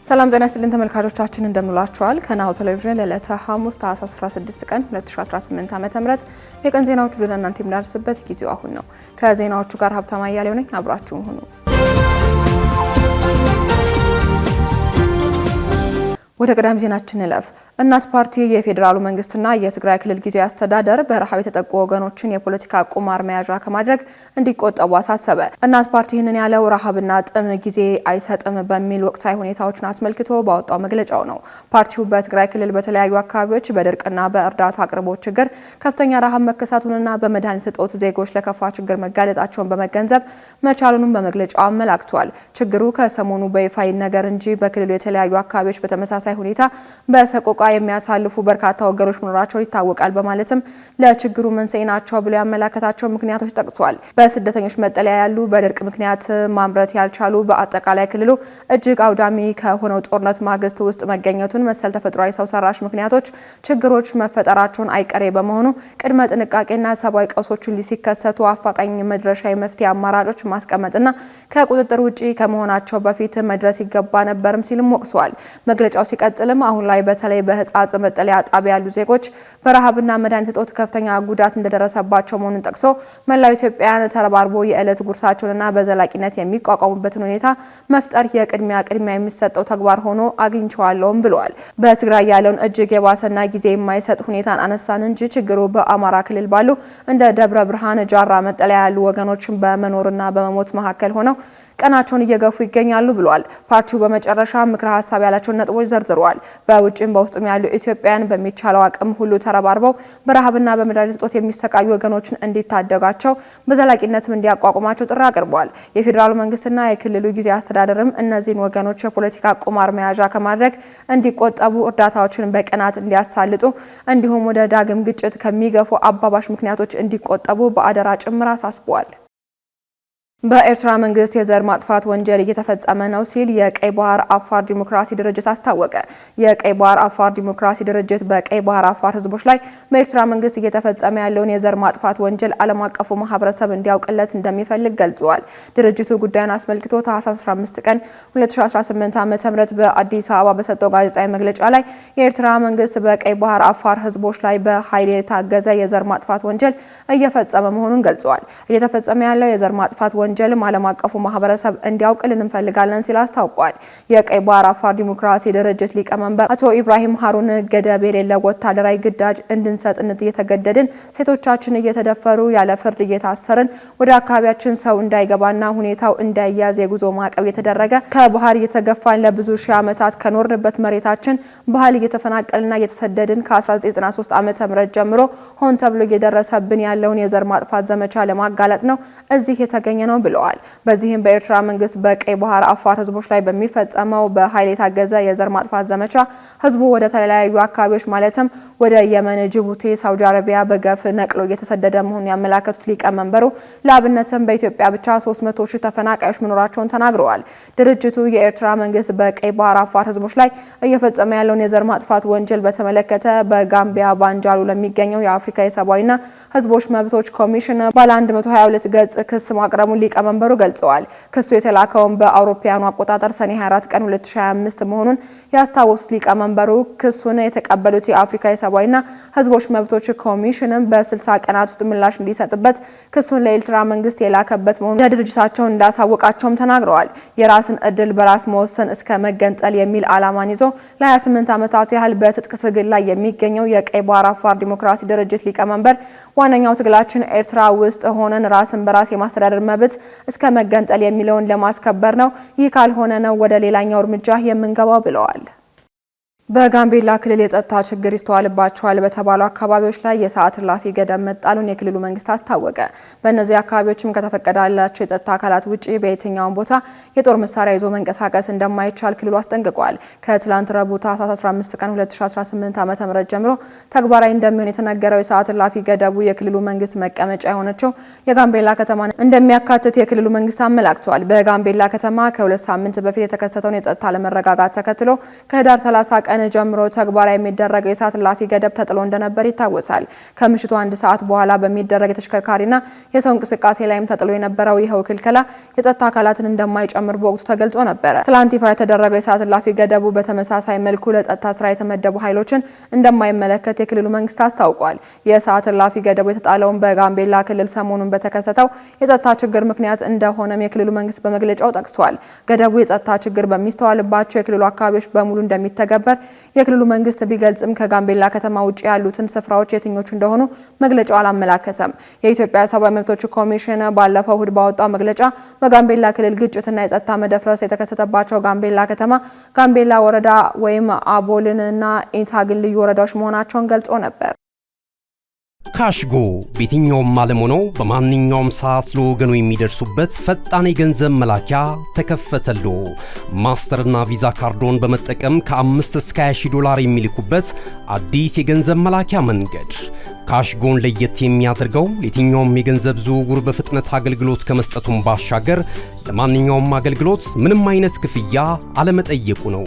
ሰላም ጤና ይስጥልን ተመልካቾቻችን እንደምንላችኋል። ከናሁ ቴሌቪዥን ለዕለተ ሐሙስ ታህሳስ 16 ቀን 2018 ዓ.ም የቀን ዜናዎቹ ወደ እናንተ የሚደርስበት ጊዜው አሁን ነው። ከዜናዎቹ ጋር ሀብታማ አያሌው ነኝ። አብራችሁን ሁኑ። ወደ ቀዳሚ ዜናችን እንለፍ። እናት ፓርቲ የፌዴራሉ መንግስትና የትግራይ ክልል ጊዜያዊ አስተዳደር በረሃብ የተጠቁ ወገኖችን የፖለቲካ ቁማር መያዣ ከማድረግ እንዲቆጠቡ አሳሰበ። እናት ፓርቲ ይህንን ያለው ረሃብና ጥም ጊዜ አይሰጥም በሚል ወቅታዊ ሁኔታዎችን አስመልክቶ ባወጣው መግለጫው ነው። ፓርቲው በትግራይ ክልል በተለያዩ አካባቢዎች በድርቅና በእርዳታ አቅርቦት ችግር ከፍተኛ ረሃብ መከሰቱንና በመድኃኒት እጦት ዜጎች ለከፋ ችግር መጋለጣቸውን በመገንዘብ መቻሉንም በመግለጫው አመላክቷል። ችግሩ ከሰሞኑ በይፋ ይነገር እንጂ በክልሉ የተለያዩ አካባቢዎች በተመሳሳይ ሁኔታ በሰቆቃ የሚያሳልፉ በርካታ ወገኖች መኖራቸው ይታወቃል በማለትም ለችግሩ መንስኤ ናቸው ብሎ ያመላከታቸው ምክንያቶች ጠቅሷል። በስደተኞች መጠለያ ያሉ፣ በድርቅ ምክንያት ማምረት ያልቻሉ፣ በአጠቃላይ ክልሉ እጅግ አውዳሚ ከሆነው ጦርነት ማግስት ውስጥ መገኘቱን መሰል ተፈጥሯዊ ሰው ሰራሽ ምክንያቶች ችግሮች መፈጠራቸውን አይቀሬ በመሆኑ ቅድመ ጥንቃቄና ሰብአዊ ቀውሶችን ሲከሰቱ አፋጣኝ መድረሻ የመፍትሄ አማራጮች ማስቀመጥና ከቁጥጥር ውጪ ከመሆናቸው በፊት መድረስ ይገባ ነበርም ሲልም ወቅሷል። መግለጫው ሲቀጥልም አሁን ላይ በተለይ በህጻጽ መጠለያ ጣቢያ ያሉ ዜጎች በረሃብና መድኃኒት እጦት ከፍተኛ ጉዳት እንደደረሰባቸው መሆኑን ጠቅሶ መላው ኢትዮጵያውያን ተረባርቦ የዕለት ጉርሳቸውንና በዘላቂነት የሚቋቋሙበትን ሁኔታ መፍጠር የቅድሚያ የሚሰጠው ተግባር ሆኖ አግኝቼዋለሁም ብለዋል። በትግራይ ያለውን እጅግ የባሰና ጊዜ የማይሰጥ ሁኔታን አነሳን እንጂ ችግሩ በአማራ ክልል ባሉ እንደ ደብረ ብርሃን፣ ጃራ መጠለያ ያሉ ወገኖችን በመኖርና በመሞት መካከል ሆነው ቀናቸውን እየገፉ ይገኛሉ ብለዋል። ፓርቲው በመጨረሻ ምክረ ሀሳብ ያላቸውን ነጥቦች ዘርዝረዋል። በውጭም በውስጥም ያሉ ኢትዮጵያውያን በሚቻለው አቅም ሁሉ ተረባርበው በረሃብና በመድኃኒት እጦት የሚሰቃዩ ወገኖችን እንዲታደጋቸው በዘላቂነትም እንዲያቋቁማቸው ጥሪ አቅርበዋል። የፌዴራሉ መንግስትና የክልሉ ጊዜያዊ አስተዳደርም እነዚህን ወገኖች የፖለቲካ ቁማር መያዣ ከማድረግ እንዲቆጠቡ፣ እርዳታዎችን በቀናት እንዲያሳልጡ እንዲሁም ወደ ዳግም ግጭት ከሚገፉ አባባሽ ምክንያቶች እንዲቆጠቡ በአደራ ጭምር አሳስበዋል። በኤርትራ መንግስት የዘር ማጥፋት ወንጀል እየተፈጸመ ነው ሲል የቀይ ባህር አፋር ዲሞክራሲ ድርጅት አስታወቀ። የቀይ ባህር አፋር ዲሞክራሲ ድርጅት በቀይ ባህር አፋር ህዝቦች ላይ በኤርትራ መንግስት እየተፈጸመ ያለውን የዘር ማጥፋት ወንጀል ዓለም አቀፉ ማህበረሰብ እንዲያውቅለት እንደሚፈልግ ገልጿል። ድርጅቱ ጉዳዩን አስመልክቶ ታህሳስ 15 ቀን 2018 ዓ.ም በአዲስ አበባ በሰጠው ጋዜጣዊ መግለጫ ላይ የኤርትራ መንግስት በቀይ ባህር አፋር ህዝቦች ላይ በኃይል የታገዘ የዘር ማጥፋት ወንጀል እየፈጸመ መሆኑን ገልጿል። እየተፈጸመ ያለው የዘር ማጥፋት ወንጀልም ዓለም አቀፉ ማህበረሰብ እንዲያውቅልን እንፈልጋለን ሲል አስታውቋል። የቀይ ባህር አፋር ዲሞክራሲ ድርጅት ሊቀመንበር አቶ ኢብራሂም ሃሩን ገደብ የሌለው ወታደራዊ ግዳጅ እንድንሰጥነት እየተገደድን፣ ሴቶቻችን እየተደፈሩ ያለ ፍርድ እየታሰርን፣ ወደ አካባቢያችን ሰው እንዳይገባና ሁኔታው እንዳይያዝ የጉዞ ማዕቀብ እየተደረገ ከባህር እየተገፋን ለብዙ ሺህ ዓመታት ከኖርንበት መሬታችን ባህል እየተፈናቀልና እየተሰደድን ከ1993 ዓ.ም ጀምሮ ሆን ተብሎ እየደረሰብን ያለውን የዘር ማጥፋት ዘመቻ ለማጋለጥ ነው እዚህ የተገኘ ነው ብለዋል። በዚህም በኤርትራ መንግስት በቀይ ባህር አፋር ህዝቦች ላይ በሚፈጸመው በኃይል የታገዘ የዘር ማጥፋት ዘመቻ ህዝቡ ወደ ተለያዩ አካባቢዎች ማለትም ወደ የመን፣ ጅቡቲ፣ ሳውዲ አረቢያ በገፍ ነቅሎ እየተሰደደ መሆኑን ያመላከቱት ሊቀመንበሩ ለአብነትም በኢትዮጵያ ብቻ 300 ሺህ ተፈናቃዮች መኖራቸውን ተናግረዋል። ድርጅቱ የኤርትራ መንግስት በቀይ ባህር አፋር ህዝቦች ላይ እየፈጸመ ያለውን የዘር ማጥፋት ወንጀል በተመለከተ በጋምቢያ ባንጃሉ ለሚገኘው የአፍሪካ የሰብአዊና ህዝቦች መብቶች ኮሚሽን ባለ 122 ገጽ ክስ ማቅረቡን ሊቀመንበሩ ገልጸዋል። ክሱ የተላከውን በአውሮፓውያኑ አቆጣጠር ሰኔ 24 ቀን 2025 መሆኑን ያስታወሱት ሊቀመንበሩ ክሱን የተቀበሉት የአፍሪካ የሰብአዊና ህዝቦች መብቶች ኮሚሽንም በ60 ቀናት ውስጥ ምላሽ እንዲሰጥበት ክሱን ለኤርትራ መንግስት የላከበት መሆኑን ለድርጅታቸው እንዳሳወቃቸውም ተናግረዋል። የራስን እድል በራስ መወሰን እስከ መገንጠል የሚል ዓላማን ይዞ ለ28 ዓመታት ያህል በትጥቅ ትግል ላይ የሚገኘው የቀይ ባህር አፋር ዲሞክራሲ ድርጅት ሊቀመንበር ዋነኛው ትግላችን ኤርትራ ውስጥ ሆነን ራስን በራስ የማስተዳደር መብት እስከ መገንጠል የሚለውን ለማስከበር ነው። ይህ ካልሆነ ነው ወደ ሌላኛው እርምጃ የምንገባው ብለዋል። በጋምቤላ ክልል የጸጥታ ችግር ይስተዋልባቸዋል በተባሉ አካባቢዎች ላይ የሰዓት እላፊ ገደብ መጣሉን የክልሉ መንግስት አስታወቀ። በእነዚህ አካባቢዎችም ከተፈቀደላቸው የጸጥታ አካላት ውጪ በየትኛውም ቦታ የጦር መሳሪያ ይዞ መንቀሳቀስ እንደማይቻል ክልሉ አስጠንቅቋል። ከትላንት ረቡዕ ታህሳስ 15 ቀን 2018 ዓ.ም ጀምሮ ተግባራዊ እንደሚሆን የተነገረው የሰዓት እላፊ ገደቡ የክልሉ መንግስት መቀመጫ የሆነችው የጋምቤላ ከተማ እንደሚያካትት የክልሉ መንግስት አመላክቷል። በጋምቤላ ከተማ ከ2 ሳምንት በፊት የተከሰተውን የጸጥታ አለመረጋጋት ተከትሎ ከህዳር 30 ቀን ቀን ጀምሮ ተግባራዊ የሚደረገው የሰዓት እላፊ ገደብ ተጥሎ እንደነበር ይታወሳል። ከምሽቱ 1 ሰዓት በኋላ በሚደረግ የተሽከርካሪና የሰው እንቅስቃሴ ላይም ተጥሎ የነበረው ይኸው ክልከላ የጸጥታ አካላትን እንደማይጨምር በወቅቱ ተገልጾ ነበር። ትላንት ይፋ የተደረገው የሰዓት እላፊ ገደቡ በተመሳሳይ መልኩ ለጸጥታ ስራ የተመደቡ ኃይሎችን እንደማይመለከት የክልሉ መንግስት አስታውቋል። የሰዓት እላፊ ገደቡ የተጣለውን በጋምቤላ ክልል ሰሞኑን በተከሰተው የጸጥታ ችግር ምክንያት እንደሆነም የክልሉ መንግስት በመግለጫው ጠቅሷል። ገደቡ የጸጥታ ችግር በሚስተዋልባቸው የክልሉ አካባቢዎች በሙሉ እንደሚተገበር የክልሉ መንግስት ቢገልጽም ከጋምቤላ ከተማ ውጭ ያሉትን ስፍራዎች የትኞቹ እንደሆኑ መግለጫው አላመላከተም። የኢትዮጵያ ሰብአዊ መብቶች ኮሚሽን ባለፈው እሁድ ባወጣው መግለጫ በጋምቤላ ክልል ግጭትና የጸጥታ መደፍረስ የተከሰተባቸው ጋምቤላ ከተማ፣ ጋምቤላ ወረዳ ወይም አቦልንና ኢንታግን ልዩ ወረዳዎች መሆናቸውን ገልጾ ነበር። ካሽጎ በየትኛውም ዓለም ሆነው በማንኛውም ሰዓት ለወገኑ የሚደርሱበት ፈጣን የገንዘብ መላኪያ ተከፈተሎ። ማስተርና ቪዛ ካርዶን በመጠቀም ከ5 እስከ 20 ዶላር የሚልኩበት አዲስ የገንዘብ መላኪያ መንገድ። ካሽጎን ለየት የሚያደርገው የትኛውም የገንዘብ ዝውውር በፍጥነት አገልግሎት ከመስጠቱም ባሻገር ለማንኛውም አገልግሎት ምንም አይነት ክፍያ አለመጠየቁ ነው።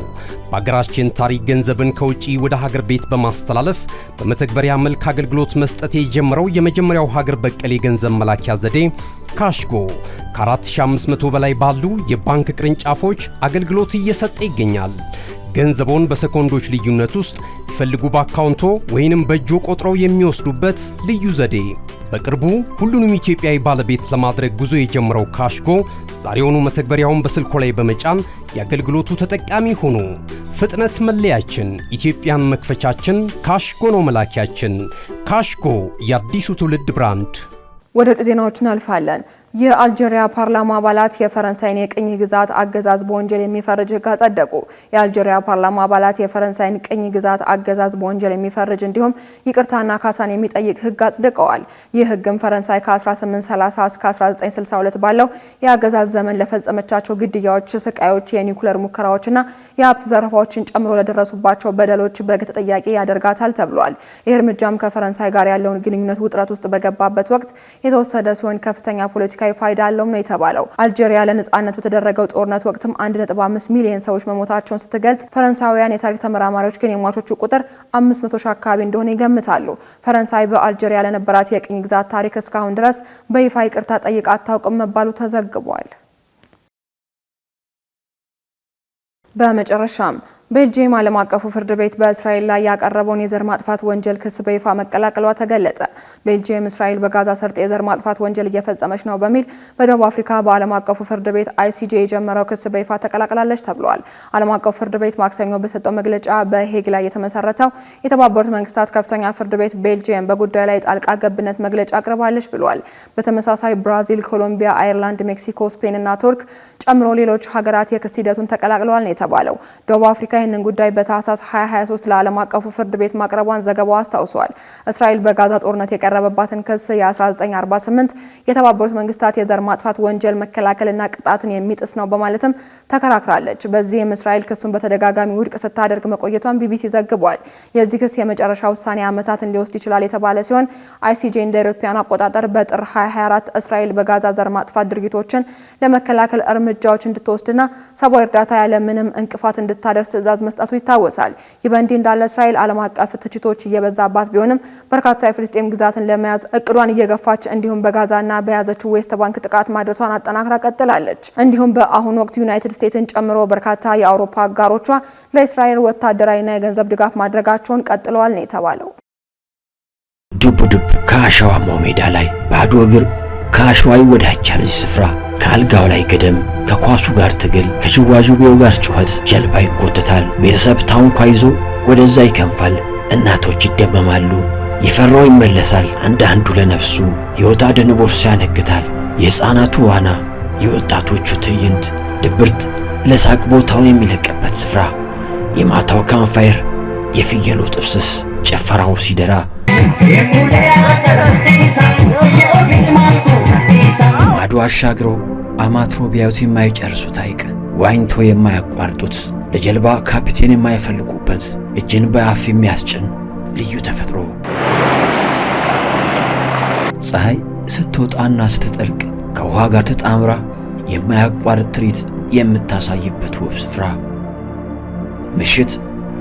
በሀገራችን ታሪክ ገንዘብን ከውጪ ወደ ሀገር ቤት በማስተላለፍ በመተግበሪያ መልክ አገልግሎት መስጠት የጀመረው የመጀመሪያው ሀገር በቀል የገንዘብ መላኪያ ዘዴ ካሽጎ ከ4500 በላይ ባሉ የባንክ ቅርንጫፎች አገልግሎት እየሰጠ ይገኛል። ገንዘቦን በሰኮንዶች ልዩነት ውስጥ ይፈልጉ በአካውንቶ ወይንም በእጆ ቆጥረው የሚወስዱበት ልዩ ዘዴ። በቅርቡ ሁሉንም ኢትዮጵያዊ ባለቤት ለማድረግ ጉዞ የጀመረው ካሽጎ ዛሬውኑ መተግበሪያውን በስልኮ ላይ በመጫን የአገልግሎቱ ተጠቃሚ ሆኑ። ፍጥነት መለያችን፣ ኢትዮጵያን መክፈቻችን፣ ካሽጎ ነው መላኪያችን። ካሽጎ የአዲሱ ትውልድ ብራንድ። ወደ ዜናዎች እናልፋለን። የአልጄሪያ ፓርላማ አባላት የፈረንሳይን የቅኝ ግዛት አገዛዝ በወንጀል የሚፈርጅ ሕግ አጸደቁ። የአልጄሪያ ፓርላማ አባላት የፈረንሳይን ቅኝ ግዛት አገዛዝ በወንጀል የሚፈርጅ እንዲሁም ይቅርታና ካሳን የሚጠይቅ ሕግ አጽድቀዋል። ይህ ሕግም ፈረንሳይ ከ1830 እስከ 1962 ባለው የአገዛዝ ዘመን ለፈጸመቻቸው ግድያዎች፣ ስቃዮች፣ የኒውክሌር ሙከራዎችና የሀብት ዘረፋዎችን ጨምሮ ለደረሱባቸው በደሎች በሕግ ተጠያቂ ያደርጋታል ተብሏል። ይህ እርምጃም ከፈረንሳይ ጋር ያለውን ግንኙነት ውጥረት ውስጥ በገባበት ወቅት የተወሰደ ሲሆን ከፍተኛ ፖለቲካዊ ፋይዳ አለው ነው የተባለው። አልጄሪያ ለነጻነት በተደረገው ጦርነት ወቅትም 1.5 ሚሊዮን ሰዎች መሞታቸውን ስትገልጽ፣ ፈረንሳውያን የታሪክ ተመራማሪዎች ግን የሟቾቹ ቁጥር 500 ሺህ አካባቢ እንደሆነ ይገምታሉ። ፈረንሳይ በአልጄሪያ ለነበራት የቅኝ ግዛት ታሪክ እስካሁን ድረስ በይፋ ይቅርታ ጠይቃ አታውቅም መባሉ ተዘግቧል። በመጨረሻም ቤልጂየም ዓለም አቀፉ ፍርድ ቤት በእስራኤል ላይ ያቀረበውን የዘር ማጥፋት ወንጀል ክስ በይፋ መቀላቀሏ ተገለጸ። ቤልጂየም እስራኤል በጋዛ ሰርጥ የዘር ማጥፋት ወንጀል እየፈጸመች ነው በሚል በደቡብ አፍሪካ በዓለም አቀፉ ፍርድ ቤት ICJ የጀመረው ክስ በይፋ ተቀላቅላለች ተብሏል። ዓለም አቀፉ ፍርድ ቤት ማክሰኞ በሰጠው መግለጫ በሄግ ላይ የተመሰረተው የተባበሩት መንግስታት ከፍተኛ ፍርድ ቤት ቤልጂየም በጉዳዩ ላይ ጣልቃ ገብነት መግለጫ አቅርባለች ብሏል። በተመሳሳይ ብራዚል፣ ኮሎምቢያ፣ አየርላንድ፣ ሜክሲኮ፣ ስፔን እና ቱርክ ጨምሮ ሌሎች ሀገራት የክስ ሂደቱን ተቀላቅለዋል ነው የተባለው። ደቡብ አፍሪካ ይህንን ጉዳይ በታህሳስ 2023 ለዓለም አቀፉ ፍርድ ቤት ማቅረቧን ዘገባው አስታውሷል። እስራኤል በጋዛ ጦርነት የቀረበባትን ክስ የ1948 የተባበሩት መንግስታት የዘር ማጥፋት ወንጀል መከላከልና ቅጣትን የሚጥስ ነው በማለትም ተከራክራለች። በዚህም እስራኤል ክሱን በተደጋጋሚ ውድቅ ስታደርግ መቆየቷን ቢቢሲ ዘግቧል። የዚህ ክስ የመጨረሻ ውሳኔ ዓመታትን ሊወስድ ይችላል የተባለ ሲሆን ICJ እንደ አውሮፓውያን አቆጣጠር በጥር 2024 እስራኤል በጋዛ ዘር ማጥፋት ድርጊቶችን ለመከላከል እርምጃዎች እንድትወስድና ሰብአዊ እርዳታ ያለ ምንም እንቅፋት እንድታደርስ ትዕዛዝ መስጠቱ ይታወሳል። ይህ በእንዲህ እንዳለ እስራኤል ዓለም አቀፍ ትችቶች እየበዛባት ቢሆንም በርካታ የፍልስጤም ግዛትን ለመያዝ እቅዷን እየገፋች እንዲሁም በጋዛና በያዘችው ዌስት ባንክ ጥቃት ማድረሷን አጠናክራ ቀጥላለች። እንዲሁም በአሁኑ ወቅት ዩናይትድ ስቴትስን ጨምሮ በርካታ የአውሮፓ አጋሮቿ ለእስራኤል ወታደራዊና የገንዘብ ድጋፍ ማድረጋቸውን ቀጥለዋል ነው የተባለው። ዱብ ዱብ ከአሸዋማው ሜዳ ላይ ባዶ እግር ከአሸዋ ይወዳጃል። እዚህ ስፍራ ከአልጋው ላይ ገደም፣ ከኳሱ ጋር ትግል፣ ከዥዋዥዌው ጋር ጩኸት፣ ጀልባ ይጎተታል። ቤተሰብ ታንኳ ይዞ ወደዛ ይከንፋል። እናቶች ይደመማሉ። የፈራው ይመለሳል። አንዳንዱ ለነፍሱ ሕይወት አድን ቦርሳ ያነግታል። የሕፃናቱ ዋና፣ የወጣቶቹ ትዕይንት፣ ድብርት ለሳቅ ቦታውን የሚለቅበት ስፍራ፣ የማታው ካምፋየር፣ የፍየሉ ጥብስስ፣ ጭፈራው ሲደራ ማዶ አሻግረው አማትሮ ቢያዩት የማይጨርሱት ሐይቅ፣ ዋኝቶ የማያቋርጡት፣ ለጀልባ ካፒቴን የማይፈልጉበት፣ እጅን በአፍ የሚያስጭን ልዩ ተፈጥሮ፣ ፀሐይ ስትወጣና ስትጠልቅ ከውሃ ጋር ተጣምራ የማያቋርጥ ትርኢት የምታሳይበት ውብ ስፍራ፣ ምሽት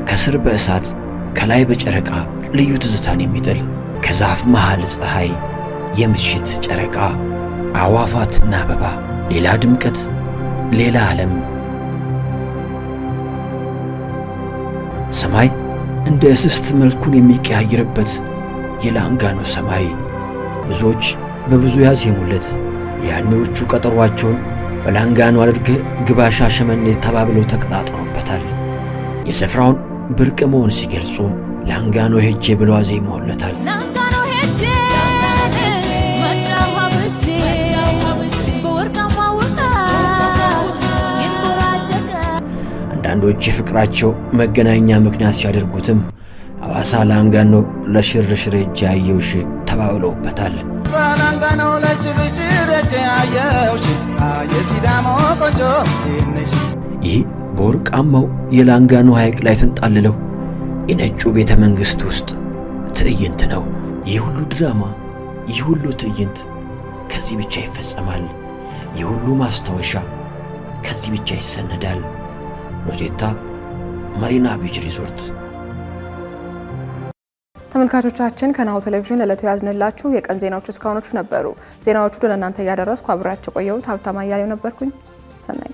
ከስር በእሳት ከላይ በጨረቃ ልዩ ትዝታን የሚጥል ከዛፍ መሃል ፀሐይ፣ የምሽት ጨረቃ፣ አዋፋትና አበባ፣ ሌላ ድምቀት፣ ሌላ ዓለም። ሰማይ እንደ እስስት መልኩን የሚቀያየርበት የላንጋኖ ሰማይ ብዙዎች በብዙ ያዜሙለት ያኔዎቹ ቀጠሯቸውን በላንጋኖ አድርገህ ግባ ሻሸመኔ ተባብለው ተቀጣጥረውበታል። የስፍራውን ብርቅ መሆን ሲገልጹ ላንጋኖ ሄጄ ብለው አዜመውለታል። አንዳንዶች የፍቅራቸው መገናኛ ምክንያት ሲያደርጉትም ሐዋሳ ላንጋኖ ለሽርሽር ሄጄ አየውሽ ተባብለውበታል። ይህ በወርቃማው የላንጋኖ ሐይቅ ላይ ተንጣልለው የነጩ ቤተ መንግሥት ውስጥ ትዕይንት ነው። ይህ ሁሉ ድራማ፣ ይህ ሁሉ ትዕይንት ከዚህ ብቻ ይፈጸማል። ይህ ሁሉ ማስታወሻ ከዚህ ብቻ ይሰነዳል። ሮዜታ ማሪና ቢች ሪዞርት። ተመልካቾቻችን ከናሁ ቴሌቪዥን ለዕለቱ ያዝንላችሁ የቀን ዜናዎች እስካሁኖቹ ነበሩ። ዜናዎቹ ለእናንተ እያደረስኩ አብራችሁ ቆየሁት። ሀብታማ እያሌው ነበርኩኝ። ሰናይ